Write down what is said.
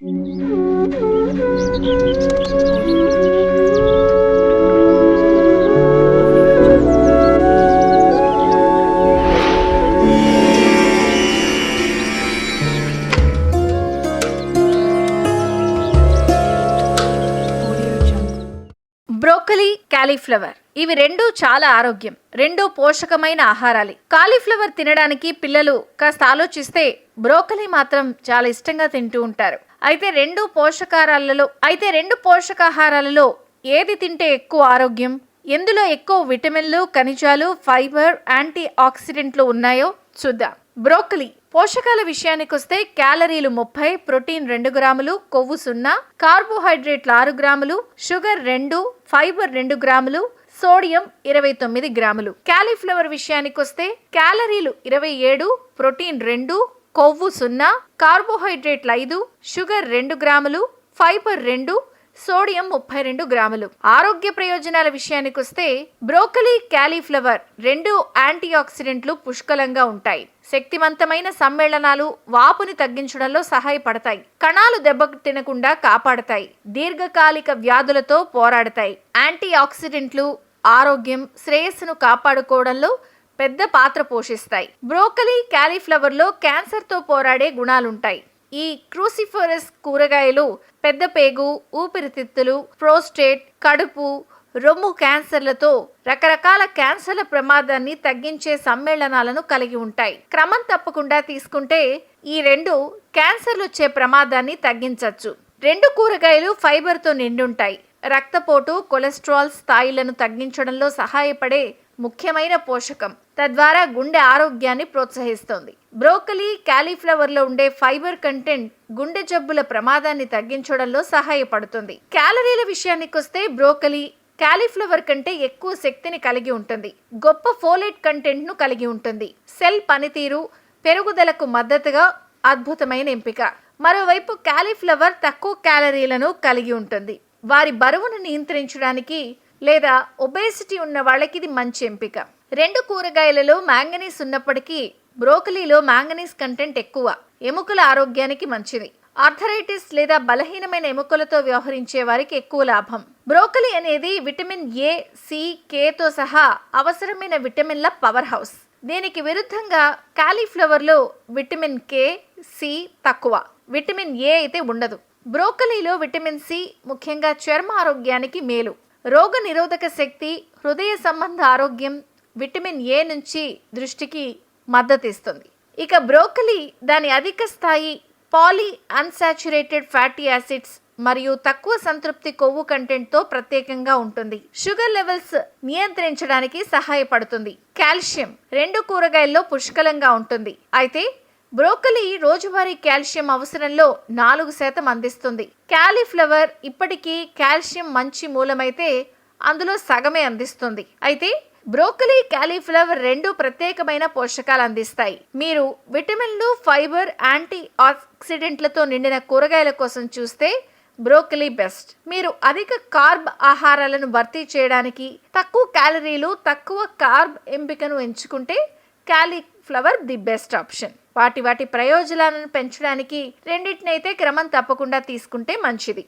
Broccoli, cauliflower ఇవి రెండు చాలా ఆరోగ్యం. రెండు పోషకమైన ఆహారాలు. కాలీఫ్లవర్ తినడానికి పిల్లలు కాస్త ఆలోచిస్తే బ్రోకలీ మాత్రం చాలా ఇష్టంగా తింటూ ఉంటారు. అయితే రెండు పోషకాహారాలలో ఏది తింటే ఎక్కువ ఆరోగ్యం, ఎందులో ఎక్కువ విటమిన్లు, ఖనిజాలు, ఫైబర్, యాంటీ ఆక్సిడెంట్లు ఉన్నాయో చూద్దాం. బ్రోకలీ పోషకాల విషయానికొస్తే క్యాలరీలు 30, ప్రోటీన్ 2 గ్రాములు, కొవ్వు 0, కార్బోహైడ్రేట్లు 6 గ్రాములు, షుగర్ 2, ఫైబర్ 2 గ్రాములు, సోడియం 29 గ్రాములు. కాలీఫ్లవర్ విషయానికొస్తే క్యాలరీలు 27, ప్రోటీన్ 2, కొవ్వు 0, కార్బోహైడ్రేట్లు 5, షుగర్ 2 గ్రాములు, ఫైబర్ 2, సోడియం 32 గ్రాములు. ఆరోగ్య ప్రయోజనాల విషయానికొస్తే బ్రోకలీ, కాలీఫ్లవర్ రెండు యాంటీ ఆక్సిడెంట్లు పుష్కలంగా ఉంటాయి. శక్తివంతమైన సమ్మేళనాలు వాపుని తగ్గించడంలో సహాయపడతాయి. కణాలు దెబ్బతినకుండా కాపాడతాయి. దీర్ఘకాలిక వ్యాధులతో పోరాడతాయి. యాంటీ ఆక్సిడెంట్లు ఆరోగ్యం, శ్రేయస్సును కాపాడుకోవడంలో పెద్ద పాత్ర పోషిస్తాయి. బ్రోకలీ, కాలీఫ్లవర్లో క్యాన్సర్తో పోరాడే గుణాలుంటాయి. ఈ క్రూసిఫరస్ కూరగాయలు పెద్ద పేగు, ఊపిరితిత్తులు, ప్రోస్టేట్, కడుపు, రొమ్ము క్యాన్సర్లతో రకరకాల క్యాన్సర్ల ప్రమాదాన్ని తగ్గించే సమ్మేళనాలను కలిగి ఉంటాయి. క్రమం తప్పకుండా తీసుకుంటే ఈ రెండు క్యాన్సర్లు వచ్చే ప్రమాదాన్ని తగ్గించవచ్చు. రెండు కూరగాయలు ఫైబర్తో నిండుంటాయి. రక్తపోటు, కొలెస్ట్రాల్ స్థాయిలను తగ్గించడంలో సహాయపడే ముఖ్యమైన పోషకం. తద్వారా గుండె ఆరోగ్యాన్ని ప్రోత్సహిస్తుంది. బ్రోకలీ, కాలీఫ్లవర్లో ఉండే ఫైబర్ కంటెంట్ గుండె జబ్బుల ప్రమాదాన్ని తగ్గించడంలో సహాయపడుతుంది. క్యాలరీల విషయానికొస్తే బ్రోకలీ కాలీఫ్లవర్ కంటే ఎక్కువ శక్తిని కలిగి ఉంటుంది. గొప్ప ఫోలేట్ కంటెంట్ ను కలిగి ఉంటుంది. సెల్ పనితీరు, పెరుగుదలకు మద్దతుగా అద్భుతమైన ఎంపిక. మరోవైపు కాలీఫ్లవర్ తక్కువ క్యాలరీలను కలిగి ఉంటుంది. వారి బరువును నియంత్రించడానికి లేదా ఒబేసిటీ ఉన్న వాళ్ళకి ఇది మంచి ఎంపిక. రెండు కూరగాయలలో మ్యాంగనీస్ ఉన్నప్పటికీ బ్రోకలీలో మ్యాంగనీస్ కంటెంట్ ఎక్కువ. ఎముకల ఆరోగ్యానికి మంచిది. ఆర్థరైటిస్ లేదా బలహీనమైన ఎముకలతో వ్యవహరించే వారికి ఎక్కువ లాభం. బ్రోకలీ అనేది విటమిన్ ఏ, సి, కేతో సహా అవసరమైన విటమిన్ల పవర్ హౌస్. దీనికి విరుద్ధంగా కాలీఫ్లవర్లో విటమిన్ కే, సి తక్కువ. విటమిన్ ఏ అయితే ఉండదు. బ్రోకలీలో విటమిన్ సి ముఖ్యంగా చర్మ ఆరోగ్యానికి మేలు. రోగ నిరోధక శక్తి, హృదయ సంబంధ ఆరోగ్యం, విటమిన్ ఏ నుంచి దృష్టికి మద్దతిస్తుంది. ఇక బ్రోకలీ దాని అధిక స్థాయి పాలీ అన్సాచురేటెడ్ ఫ్యాటీ యాసిడ్స్ మరియు తక్కువ సంతృప్తి కొవ్వు కంటెంట్తో ప్రత్యేకంగా ఉంటుంది. షుగర్ లెవెల్స్ నియంత్రించడానికి సహాయపడుతుంది. కాల్షియం రెండు కూరగాయల్లో పుష్కలంగా ఉంటుంది. అయితే బ్రోకలీ రోజువారీ కాల్షియం అవసరంలో 4% అందిస్తుంది. కాలీఫ్లవర్ ఇప్పటికీ కాల్షియం మంచి మూలమైతే అందులో సగమే అందిస్తుంది. అయితే బ్రోకలీ, కాలీఫ్లవర్ రెండు ప్రత్యేకమైన పోషకాలు అందిస్తాయి. మీరు విటమిన్లు, ఫైబర్, యాంటీ ఆక్సిడెంట్లతో నిండిన కూరగాయల కోసం చూస్తే బ్రోకలీ బెస్ట్. మీరు అధిక కార్బ్ ఆహారాలను భర్తీ చేయడానికి తక్కువ క్యాలరీలు, తక్కువ కార్బ్ ఎంపికను ఎంచుకుంటే కాలీఫ్లవర్ ది బెస్ట్ ఆప్షన్. వాటి ప్రయోజనాలను పెంచడానికి రెండింటినైతే క్రమం తప్పకుండా తీసుకుంటే మంచిది.